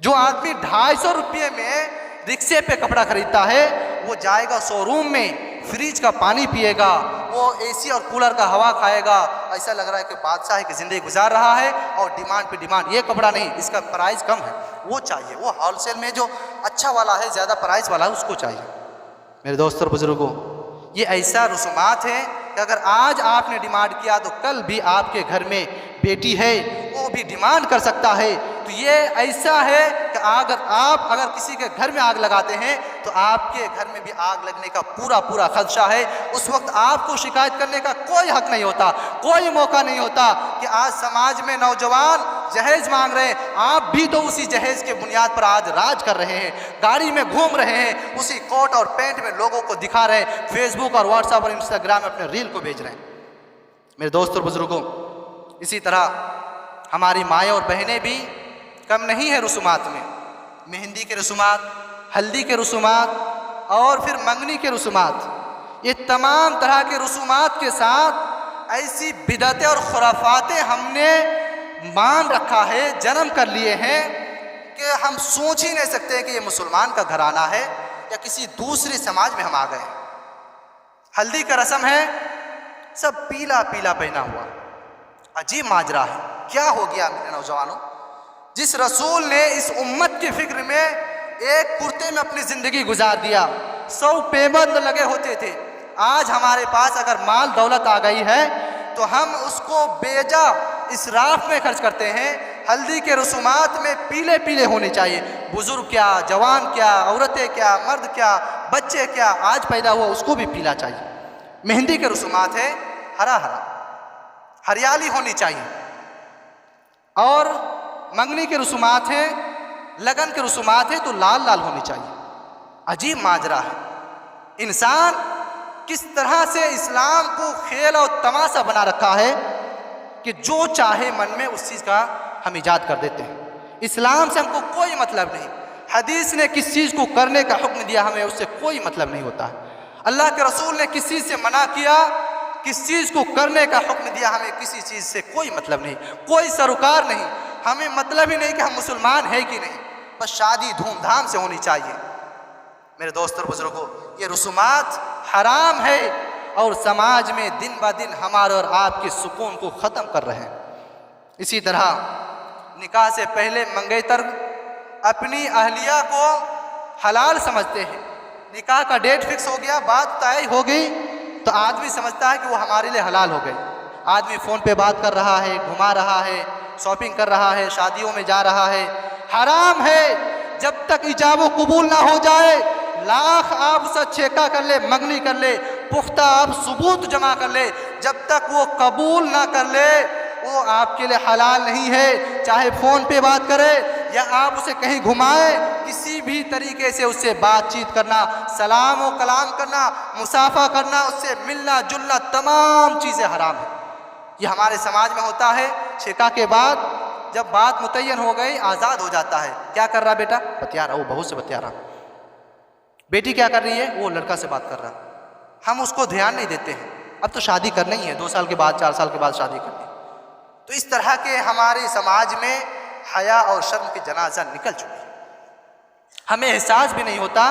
जो आदमी 250 रुपये में रिक्शे पे कपड़ा खरीदता है, वो जाएगा शोरूम में, फ्रिज का पानी पिएगा, वो एसी और कूलर का हवा खाएगा, ऐसा लग रहा है कि बादशाह की ज़िंदगी गुजार रहा है। और डिमांड पे डिमांड, ये कपड़ा नहीं, इसका प्राइस कम है, वो चाहिए, वो होलसेल में जो अच्छा वाला है, ज़्यादा प्राइस वाला है, उसको चाहिए। मेरे दोस्तों और बुज़ुर्गों, ये ऐसा रसूमात है कि अगर आज आपने डिमांड किया तो कल भी आपके घर में बेटी है, वो भी डिमांड कर सकता है। तो ये ऐसा है कि अगर किसी के घर में आग लगाते हैं तो आपके घर में भी आग लगने का पूरा खदशा है। उस वक्त आपको शिकायत करने का कोई हक नहीं होता, कोई मौका नहीं होता कि आज समाज में नौजवान जहेज मांग रहे हैं, आप भी तो उसी जहेज के बुनियाद पर आज राज कर रहे हैं, गाड़ी में घूम रहे हैं, उसी कोट और पैंट में लोगों को दिखा रहे हैं, फेसबुक और व्हाट्सएप और इंस्टाग्राम में अपने रील को भेज रहे हैं। मेरे दोस्तों और बुजुर्गों, इसी तरह हमारी माएँ और बहनें भी कम नहीं है रसूमात में। मेहंदी के रसूमात, हल्दी के रसूमात और फिर मंगनी के रसूमात, ये तमाम तरह के रसूमात के साथ ऐसी बिदअतें और खुराफातें हमने मान रखा है, जन्म कर लिए हैं कि हम सोच ही नहीं सकते कि ये मुसलमान का घराना है या किसी दूसरे समाज में हम आ गए। हल्दी का रस्म है, सब पीला पीला पहना हुआ। अजीब माजरा है। क्या हो गया मेरे नौजवानों? जिस रसूल ने इस उम्मत की फिक्र में एक कुर्ते में अपनी ज़िंदगी गुजार दिया, 100 पैबंद लगे होते थे, आज हमारे पास अगर माल दौलत आ गई है तो हम उसको बेजा इसराफ में खर्च करते हैं। हल्दी के रसूमात में पीले पीले होने चाहिए। बुजुर्ग क्या, जवान क्या, औरतें क्या, मर्द क्या, बच्चे क्या, आज पैदा हुआ उसको भी पीला चाहिए। मेहंदी के रसूमात है हरा हरा, हरियाली होनी चाहिए। और मंगनी के रसूमात है, लगन के रसूमात है तो लाल लाल होनी चाहिए। अजीब माजरा है। इंसान किस तरह से इस्लाम को खेल और तमाशा बना रखा है कि जो चाहे मन में उस चीज़ का हम ईजाद कर देते हैं। इस्लाम से हमको कोई मतलब नहीं। हदीस ने किस चीज़ को करने का हुक्म दिया, हमें उससे कोई मतलब नहीं होता है। अल्लाह के रसूल ने किस चीज़ से मना किया, किस चीज़ को करने का हुक्म दिया, हमें किसी चीज़ से कोई मतलब नहीं, कोई सरोकार नहीं। हमें मतलब ही नहीं कि हम मुसलमान हैं कि नहीं, बस शादी धूमधाम से होनी चाहिए। मेरे दोस्तों और बुजुर्गों, ये रसूमात हराम है और समाज में दिन ब दिन हमारे और आपके सुकून को ख़त्म कर रहे हैं। इसी तरह निकाह से पहले मंगेतर अपनी अहलिया को हलाल समझते हैं। निकाह का डेट फिक्स हो गया, बात तय हो गई तो आदमी समझता है कि वो हमारे लिए हलाल हो गई। आदमी फ़ोन पे बात कर रहा है, घुमा रहा है, शॉपिंग कर रहा है, शादियों में जा रहा है। हराम है। जब तक इजाबो कबूल ना हो जाए, लाख आप उसे छेका कर ले, मंगनी कर ले, पुख्ता आप सबूत जमा कर ले, जब तक वो कबूल ना कर ले वो आपके लिए हलाल नहीं है। चाहे फ़ोन पे बात करे या आप उसे कहीं घुमाए, किसी भी तरीके से उससे बातचीत करना, सलाम व कलाम करना, मुसाफा करना, उससे मिलना जुलना, तमाम चीज़ें हराम है। ये हमारे समाज में होता है। छेका के बाद जब बात मुतय्यन हो गई, आज़ाद हो जाता है। क्या कर रहा बेटा? बतिया रहा, वो बहू से बतिया रहा। बेटी क्या कर रही है? वो लड़का से बात कर रहा। हम उसको ध्यान नहीं देते हैं। अब तो शादी करनी ही है, 2 साल के बाद, 4 साल के बाद शादी करनी। तो इस तरह के हमारे समाज में हया और शर्म की जनाजा निकल चुकी है। हमें एहसास भी नहीं होता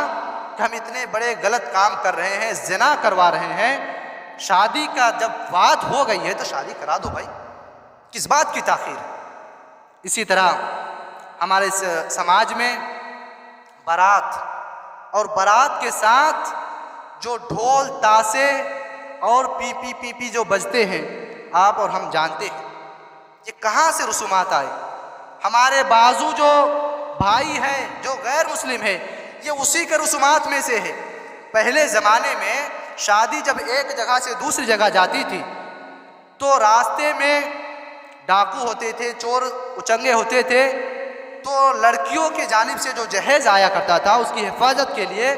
कि हम इतने बड़े गलत काम कर रहे हैं, ज़िना करवा रहे हैं। शादी का जब बात हो गई है तो शादी करा दो भाई, किस बात की ताख़ीर। इसी तरह हमारे समाज में बारात और बारात के साथ जो ढोल ताशे और पी जो बजते हैं, आप और हम जानते हैं ये कहाँ से रसूमात आए। हमारे बाजू जो भाई हैं, जो गैर मुस्लिम है, ये उसी के रसूमात में से है। पहले ज़माने में शादी जब एक जगह से दूसरी जगह जाती थी तो रास्ते में डाकू होते थे, चोर उचंगे होते थे। तो लड़कियों की जानिब से जो जहेज़ आया करता था, उसकी हिफाजत के लिए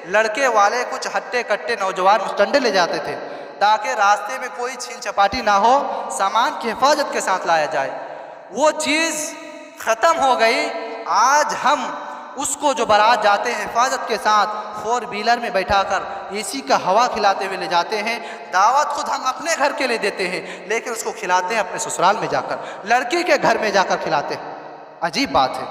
लड़के वाले कुछ हट्टे कट्टे नौजवान मुस्टंडे ले जाते थे ताकि रास्ते में कोई छीन चपाटी ना हो, सामान की हिफाजत के साथ लाया जाए। वो चीज़ ख़त्म हो गई। आज हम उसको जो बारात जाते हैं हिफाजत के साथ 4 व्हीलर में बैठाकर एसी का हवा खिलाते हुए ले जाते हैं। दावत खुद हम अपने घर के लिए देते हैं, लेकिन उसको खिलाते हैं अपने ससुराल में जाकर, लड़की के घर में जाकर खिलाते हैं। अजीब बात है।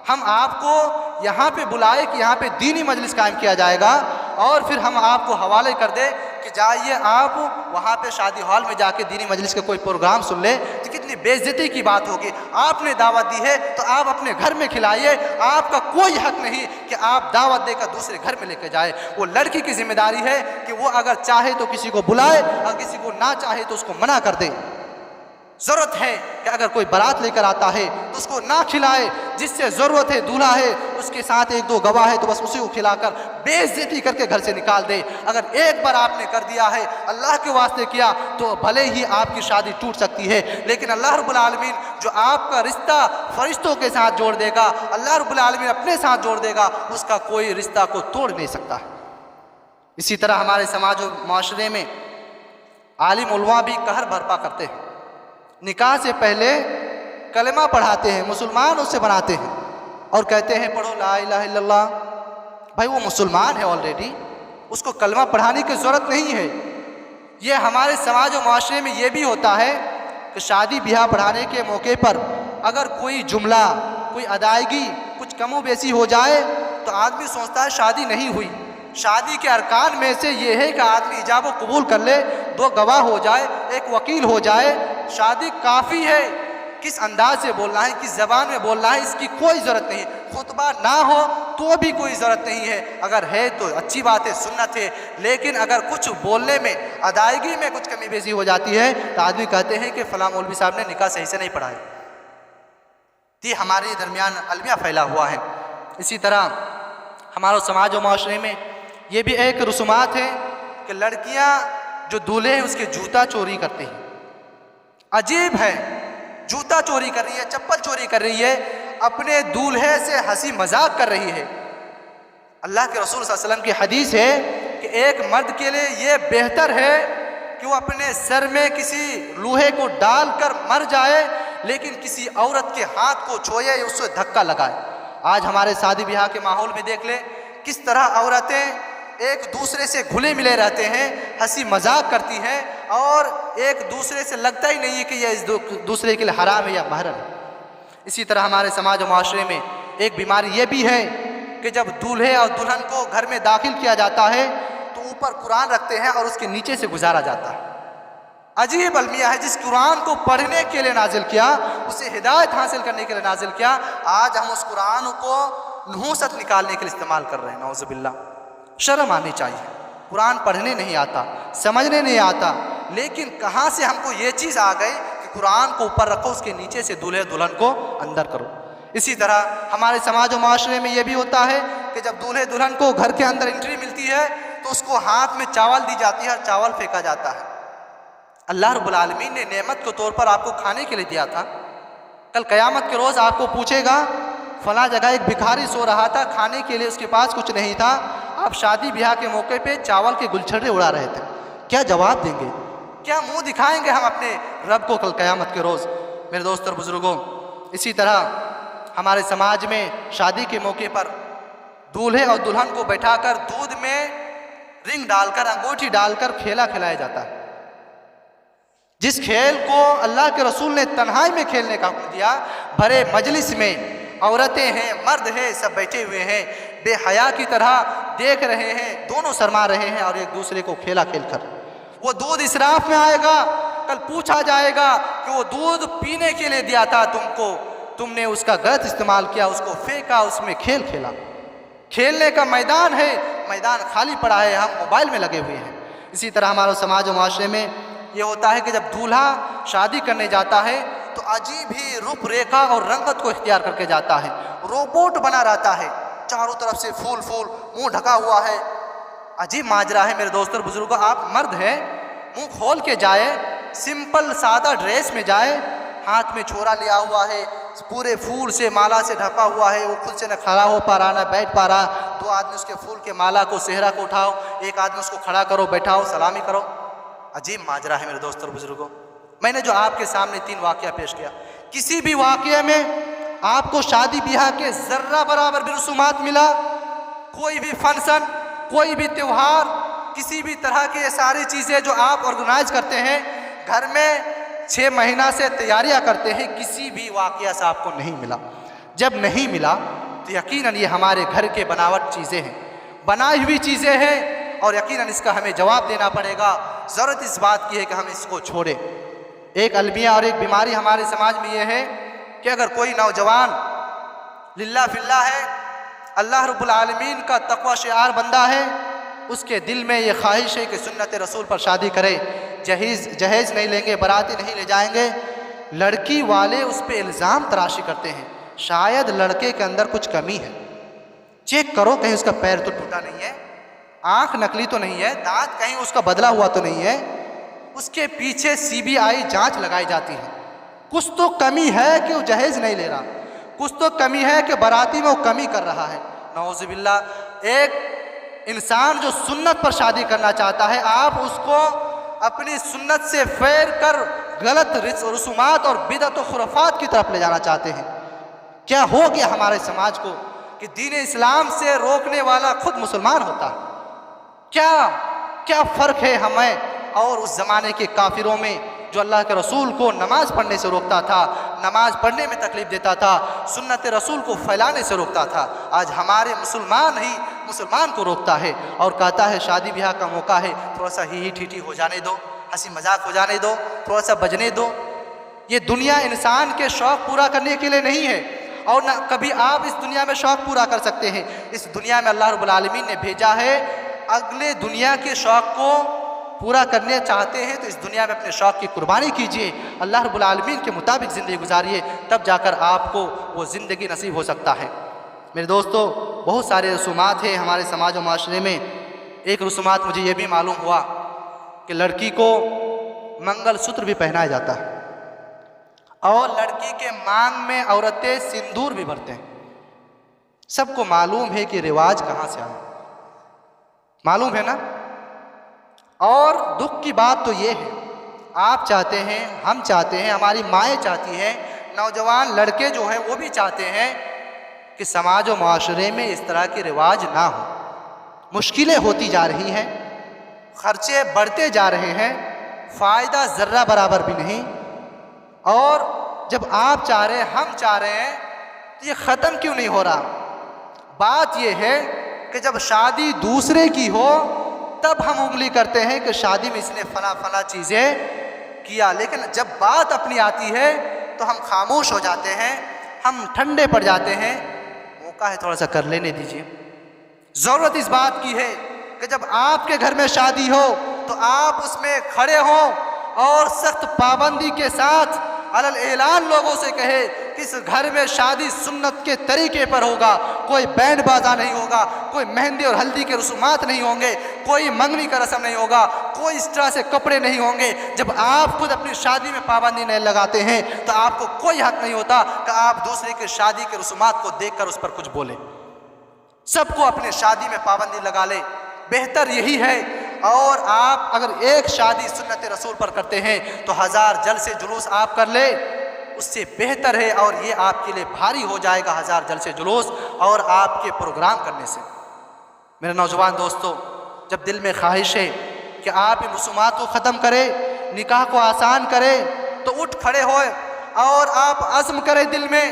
हम आपको यहाँ पे बुलाए कि यहाँ पे दीनी मजलिस कायम किया जाएगा और फिर हम आपको हवाले कर दे कि जाइए आप वहाँ पे शादी हॉल में जाके दीनी मजलिस का कोई प्रोग्राम सुन ले, तो कितनी बेइज्जती की बात होगी। आपने दावत दी है तो आप अपने घर में खिलाइए। आपका कोई हक नहीं कि आप दावत देकर दूसरे घर में लेकर जाए। वो लड़की की जिम्मेदारी है कि वो अगर चाहे तो किसी को बुलाए और किसी को ना चाहे तो उसको मना कर दे। ज़रूरत है कि अगर कोई बारात लेकर आता है तो उसको ना खिलाए। जिससे ज़रूरत है, दूल्हा है, उसके साथ 1-2 गवाह है तो बस उसी को खिलाकर बेइज्जती करके घर से निकाल दे। अगर एक बार आपने कर दिया है, अल्लाह के वास्ते किया, तो भले ही आपकी शादी टूट सकती है, लेकिन अल्लाह रब्बुल आलमीन जो आपका रिश्ता फरिश्तों के साथ जोड़ देगा, अल्लाह रब्बुल आलमीन अपने साथ जोड़ देगा, उसका कोई रिश्ता को तोड़ नहीं सकता। इसी तरह हमारे समाज और माशरे में आलिम उलमा भी कहर बर्पा करते हैं। निकाह से पहले कलमा पढ़ाते हैं, मुसलमान उससे बनाते हैं और कहते हैं पढ़ो ला इलाहा इल्लल्लाह। भाई वो मुसलमान है ऑलरेडी, उसको कलमा पढ़ाने की ज़रूरत नहीं है। ये हमारे समाज और माशरे में ये भी होता है कि शादी ब्याह पढ़ाने के मौके पर अगर कोई जुमला, कोई अदायगी कुछ कमो बेसी हो जाए तो आदमी सोचता है शादी नहीं हुई, शादी के अरकान में से ये है कि आदमी इजाब व कबूल कर ले, 2 गवाह हो जाए, एक वकील हो जाए, शादी काफ़ी है। किस अंदाज से बोलना है, किस ज़बान में बोलना है, इसकी कोई ज़रूरत नहीं है। खुतबा ना हो तो भी कोई ज़रूरत नहीं है, अगर है तो अच्छी बात है, सुन्नत है। लेकिन अगर कुछ बोलने में, अदायगी में कुछ कमी बेसी हो जाती है तो आदमी कहते हैं कि फ़लाँ मौलवी साहब ने निकाह सही से नहीं पढ़ा है। ये हमारे दरमियान अलमिया फैला हुआ है। इसी तरह हमारे समाज और माशरे में ये भी एक रसूमात है कि लड़कियां जो दूल्हे हैं उसके जूता चोरी करती हैं। अजीब है, जूता चोरी कर रही है, चप्पल चोरी कर रही है, अपने दूल्हे से हंसी मजाक कर रही है। अल्लाह के रसूल सल्लल्लाहु अलैहि वसल्लम की हदीस है कि एक मर्द के लिए ये बेहतर है कि वो अपने सर में किसी लोहे को डालकर मर जाए, लेकिन किसी औरत के हाथ को छुए या उससे धक्का लगाए। आज हमारे शादी ब्याह के माहौल में देख ले किस तरह औरतें एक दूसरे से घुले मिले रहते हैं, हंसी मजाक करती हैं और एक दूसरे से लगता ही नहीं है कि यह इस दूसरे के लिए हराम है या महरम है। इसी तरह हमारे समाज और माशरे में एक बीमारी ये भी है कि जब दूल्हे और दुल्हन को घर में दाखिल किया जाता है तो ऊपर कुरान रखते हैं और उसके नीचे से गुजारा जाता है। अजीब अलमिया है, जिस कुरान को पढ़ने के लिए नाजिल किया, उसे हिदायत हासिल करने के लिए नाजिल किया, आज हम उस कुरान को नहूसत निकालने के लिए इस्तेमाल कर रहे हैं। नौज़ुबिल्लाह, शर्म आनी चाहिए। कुरान पढ़ने नहीं आता, समझने नहीं आता, लेकिन कहाँ से हमको ये चीज़ आ गई कि कुरान को ऊपर रखो, उसके नीचे से दूल्हे दुल्हन को अंदर करो। इसी तरह हमारे समाज और माशरे में ये भी होता है कि जब दूल्हे दुल्हन को घर के अंदर एंट्री मिलती है तो उसको हाथ में चावल दी जाती है और चावल फेंका जाता है। अल्लाह रब्बुल आलमीन ने नेमत के तौर पर आपको खाने के लिए दिया था। कल क़यामत के रोज़ आपको पूछेगा फला जगह एक भिखारी सो रहा था, खाने के लिए उसके पास कुछ नहीं था, आप शादी ब्याह के मौके पे चावल के गुलछड़े उड़ा रहे थे। क्या जवाब देंगे, क्या मुंह दिखाएंगे हम अपने रब को कल क़यामत के रोज़? मेरे दोस्त और बुजुर्गों, इसी तरह हमारे समाज में शादी के मौके पर दूल्हे और दुल्हन को बैठाकर दूध में रिंग डालकर, अंगूठी डालकर खेला खिलाया जाता है। जिस खेल को अल्लाह के रसूल ने तन्हाई में खेलने का हुक्म दिया, भरे मजलिस में औरतें हैं, मर्द हैं, सब बैठे हुए हैं, बेहया की तरह देख रहे हैं, दोनों शर्मा रहे हैं और एक दूसरे को खेला खेलकर। वो दूध इसराफ में आएगा, कल पूछा जाएगा कि वो दूध पीने के लिए दिया था तुमको, तुमने उसका गलत इस्तेमाल किया, उसको फेंका, उसमें खेल खेला। खेलने का मैदान है, मैदान खाली पड़ा है, हम मोबाइल में लगे हुए हैं। इसी तरह हमारे समाज और माशरे में ये होता है कि जब दूल्हा शादी करने जाता है तो अजीब ही रूपरेखा और रंगत को इख्तियार करके जाता है। रोबोट बना रहता है, चारों तरफ से फूल फूल, मुंह ढका हुआ है, अजीब माजरा है। मेरे दोस्तों बुजुर्गों, आप मर्द हैं, मुंह खोल के जाए, सिंपल सादा ड्रेस में जाए, हाथ में छोरा लिया हुआ है, पूरे फूल से माला से ढका हुआ है, वो खुद से न खड़ा हो पा रहा, न बैठ पा रहा। 2 आदमी उसके फूल के माला को, सेहरा को उठाओ, एक आदमी उसको खड़ा करो, बैठाओ, सलामी करो। अजीब माजरा है मेरे दोस्तों बुजुर्गों। मैंने जो आपके सामने 3 वाक़या पेश किया, किसी भी वाक़ये में आपको शादी ब्याह के ज़र्रा बराबर भी रसूमात मिला? कोई भी फंक्शन, कोई भी त्यौहार, किसी भी तरह की ये सारी चीज़ें जो आप ऑर्गेनाइज करते हैं, घर में 6 महीना से तैयारियां करते हैं, किसी भी वाक़या से आपको नहीं मिला? जब नहीं मिला तो यकीनन ये हमारे घर के बनावट चीज़ें हैं, बनाई हुई चीज़ें हैं और यकीनन इसका हमें जवाब देना पड़ेगा। ज़रूरत इस बात की है कि हम इसको छोड़ें। एक अलमिया और एक बीमारी हमारे समाज में ये है कि अगर कोई नौजवान लिल्लाह फिल्लाह है, अल्लाह रब्बुल आलमीन का तक़वा शिआर बंदा है, उसके दिल में ये ख्वाहिश है कि सुन्नत रसूल पर शादी करे, जहेज़ नहीं लेंगे, बराती नहीं ले जाएंगे, लड़की वाले उस पर इल्ज़ाम तराशी करते हैं, शायद लड़के के अंदर कुछ कमी है, चेक करो कहीं उसका पैर तो टूटा नहीं है, आँख नकली तो नहीं है, दांत कहीं उसका बदला हुआ तो नहीं है, उसके पीछे CBI जांच लगाई जाती है। कुछ तो कमी है कि वो जहेज़ नहीं ले रहा, कुछ तो कमी है कि बराती में वो कमी कर रहा है। नौज़ुबिल्लाह, एक इंसान जो सुन्नत पर शादी करना चाहता है, आप उसको अपनी सुन्नत से फेर कर गलत रसूमात और बिदअत और खुराफात की तरफ ले जाना चाहते हैं। क्या हो गया हमारे समाज को कि दीन इस्लाम से रोकने वाला खुद मुसलमान होता है? क्या फ़र्क है हमें और उस ज़माने के काफिरों में जो अल्लाह के रसूल को नमाज़ पढ़ने से रोकता था, नमाज़ पढ़ने में तकलीफ़ देता था, सुन्नत रसूल को फैलाने से रोकता था? आज हमारे मुसलमान ही मुसलमान को रोकता है और कहता है शादी ब्याह का मौका है, थोड़ा सा ही ठीठी हो जाने दो, हंसी मजाक हो जाने दो, थोड़ा सा बजने दो। ये दुनिया इंसान के शौक़ पूरा करने के लिए नहीं है और न कभी आप इस दुनिया में शौक़ पूरा कर सकते हैं। इस दुनिया में अल्लाह रब्बुल आलमीन ने भेजा है, अगले दुनिया के शौक़ को पूरा करने चाहते हैं तो इस दुनिया में अपने शौक़ की कुर्बानी कीजिए, अल्लाह रब्बुल आलमीन के मुताबिक ज़िंदगी गुजारिए, तब जाकर आपको वो ज़िंदगी नसीब हो सकता है। मेरे दोस्तों, बहुत सारे रसूमात हैं हमारे समाज और माशरे में। एक रसूमात मुझे ये भी मालूम हुआ कि लड़की को मंगलसूत्र भी पहनाया जाता है और लड़की के मांग में औरतें सिंदूर भी भरते हैं। सबको मालूम है कि रिवाज कहाँ से आया, मालूम है ना। और दुख की बात तो ये है, आप चाहते हैं, हम चाहते हैं, हमारी माएँ चाहती हैं, नौजवान लड़के जो हैं वो भी चाहते हैं कि समाज और माशरे में इस तरह के रिवाज ना हो। मुश्किलें होती जा रही हैं, खर्चे बढ़ते जा रहे हैं, फ़ायदा ज़र्रा बराबर भी नहीं। और जब आप चाह रहे हैं, हम चाह रहे हैं, तो ये ख़त्म क्यों नहीं हो रहा? बात ये है कि जब शादी दूसरे की हो तब हम उंगली करते हैं कि शादी में इसने फला फला चीज़ें किया, लेकिन जब बात अपनी आती है तो हम खामोश हो जाते हैं, हम ठंडे पड़ जाते हैं। मौका है, थोड़ा सा कर लेने दीजिए। ज़रूरत इस बात की है कि जब आपके घर में शादी हो तो आप उसमें खड़े हों और सख्त पाबंदी के साथ अलल ऐलान लोगों से कहे कि इस घर में शादी सुन्नत के तरीके पर होगा, कोई बैंड बाजा नहीं होगा, कोई मेहंदी और हल्दी के रसूमात नहीं होंगे, कोई मंगनी का रस्म नहीं होगा, कोई इस तरह से कपड़े नहीं होंगे। जब आप खुद अपनी शादी में पाबंदी नहीं लगाते हैं तो आपको कोई हक नहीं होता कि आप दूसरे की शादी के रसूमात को देखकर उस पर कुछ बोले। सबको अपनी शादी में पाबंदी लगा ले, बेहतर यही है। और आप अगर एक शादी सुन्नत रसूल पर करते हैं तो 1000 जलसे जुलूस आप कर ले, उससे बेहतर है। और ये आपके लिए भारी हो जाएगा 1000 जलसे जुलूस और आपके प्रोग्राम करने से। मेरे नौजवान दोस्तों, जब दिल में ख्वाहिश है कि आप इन रसूमात को ख़त्म करें, निकाह को आसान करें, तो उठ खड़े होए और आप अज़्म करें दिल में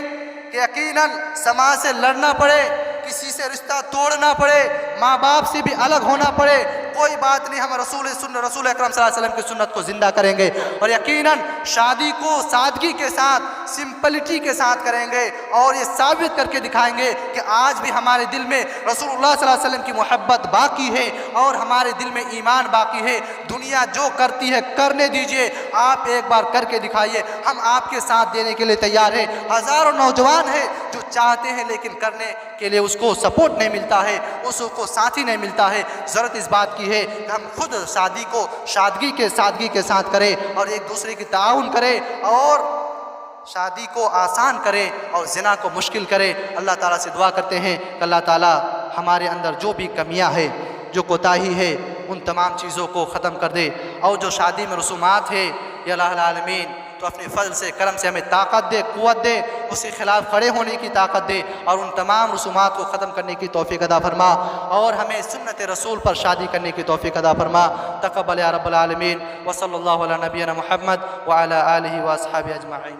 कि यकीनन समाज से लड़ना पड़े, किसी से रिश्ता तोड़ना पड़े, माँ बाप से भी अलग होना पड़े, कोई बात नहीं, हम रसूल अकरम सल्लल्लाहु अलैहि वसल्लम की सुन्नत को ज़िंदा करेंगे और यकीनन शादी को सादगी के साथ, सिंपलिटी के साथ करेंगे और ये साबित करके दिखाएंगे कि आज भी हमारे दिल में रसूलुल्लाह सल्लल्लाहु अलैहि वसल्लम की मोहब्बत बाकी है और हमारे दिल में ईमान बाकी है। दुनिया जो करती है करने दीजिए, आप एक बार करके दिखाइए, हम आपके साथ देने के लिए तैयार हैं। हज़ारों नौजवान हैं जो चाहते हैं लेकिन करने के लिए उसको सपोर्ट नहीं मिलता है, उसको साथी नहीं मिलता है। ज़रूरत इस बात की है कि हम खुद शादी को सादगी के साथ करें और एक दूसरे की ताउन करें और शादी को आसान करें और ज़िना को मुश्किल करें। अल्लाह ताला से दुआ करते हैं कि अल्लाह ताला हमारे अंदर जो भी कमियां है, जो कोताही है, उन तमाम चीज़ों को ख़त्म कर दे। और जो शादी में रसूमात है, या अल्लाह आलमीन तो अपने फजल से, करम से हमें ताकत दे, क़ुव्वत दे, उसके ख़िलाफ़ खड़े होने की ताकत दे और उन तमाम रसूमात को ख़त्म करने की तौफ़ीक़ अता फरमा और हमें सुन्नत रसूल पर शादी करने की तौफ़ीक़ अता फरमा। तक़ब्बल या रब्बल आलमीन व सल्लल्लाहु अला नबियना मुहम्मद व अला आलिहि व अस्हाबिहि अजमईन।